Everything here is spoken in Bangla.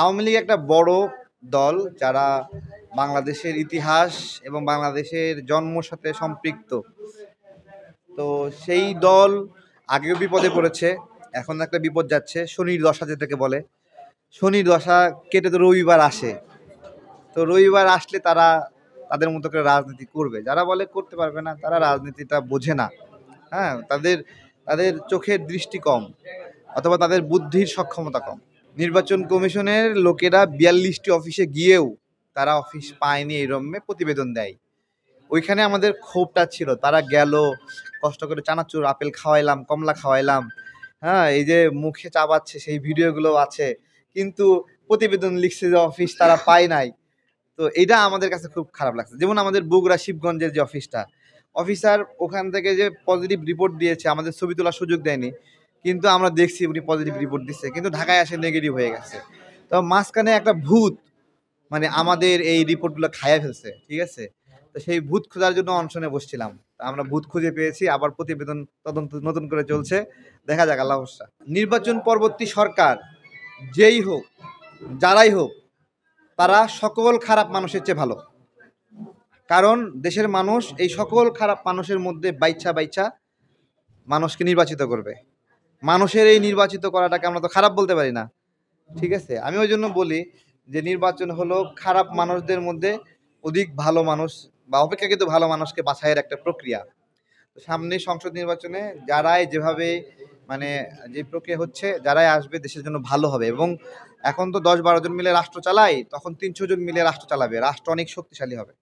আওয়ামী লীগ একটা বড় দল যারা বাংলাদেশের ইতিহাস এবং বাংলাদেশের জন্মর সাথে সম্পৃক্ত। তো সেই দল আগেও বিপদে পড়েছে, এখন একটা বিপদ যাচ্ছে। শনির দশা যেটাকে বলে, শনির দশা কেটে তো রবিবার আসে। তো রবিবার আসলে তারা তাদের মতো করে রাজনীতি করবে। যারা বলে করতে পারবে না, তারা রাজনীতিটা বোঝে না। হ্যাঁ, তাদের তাদের চোখের দৃষ্টি কম, অথবা তাদের বুদ্ধির সক্ষমতা কম। নির্বাচন কমিশনের লোকেরা ৪২টি অফিসে গিয়েও তারা অফিস পায়নি, এই রম্যে প্রতিবেদন দেয়। ওইখানে আমাদের ক্ষোভটা ছিল, তারা গেল, কষ্ট করে চানাচুর আপেল খাওয়াইলাম, কমলা খাওয়াইলাম, হ্যাঁ, এই যে মুখে চাবাচ্ছে সেই ভিডিওগুলো আছে, কিন্তু প্রতিবেদন লিখছে যে অফিস তারা পায় নাই। তো এটা আমাদের কাছে খুব খারাপ লাগছে। যেমন আমাদের বগুড়া শিবগঞ্জের যে অফিসটা, অফিসার ওখান থেকে যে পজিটিভ রিপোর্ট দিয়েছে, আমাদের ছবি তোলার সুযোগ দেয়নি, কিন্তু আমরা দেখছি উনি পজিটিভ রিপোর্ট দিচ্ছে, কিন্তু ঢাকায় আসে নেগেটিভ হয়ে গেছে। তো মাঝখানে একটা ভূত মানে আমাদের এই রিপোর্টগুলো খাইয়া ফেলছে, ঠিক আছে। তো সেই ভূত খোঁজার জন্য অনশনে বসছিলাম, তা আমরা ভূত খুঁজে পেয়েছি, আবার প্রতিবেদন তদন্ত নতুন করে চলছে, দেখা যাক আল্লাহ ভরসা। নির্বাচন পরবর্তী সরকার যেই হোক, যারাই হোক, তারা সকল খারাপ মানুষের চেয়ে ভালো। কারণ দেশের মানুষ এই সকল খারাপ মানুষের মধ্যে বাইচ্ছা বাইচ্ছা মানুষকে নির্বাচিত করবে। মানুষের এই নির্বাচিত করাটাকে আমরা তো খারাপ বলতে পারি না, ঠিক আছে। আমি ওই জন্য বলি যে নির্বাচন হলো খারাপ মানুষদের মধ্যে অধিক ভালো মানুষ বা অপেক্ষাকৃত ভালো মানুষকে বাছাইয়ের একটা প্রক্রিয়া। তো সামনে সংসদ নির্বাচনে যারাই যেভাবে মানে যে প্রক্রিয়া হচ্ছে, যারাই আসবে দেশের জন্য ভালো হবে। এবং এখন তো ১০-১২ জন মিলে রাষ্ট্র চালায়, তখন ৩০০ জন মিলে রাষ্ট্র চালাবে, রাষ্ট্র অনেক শক্তিশালী হবে।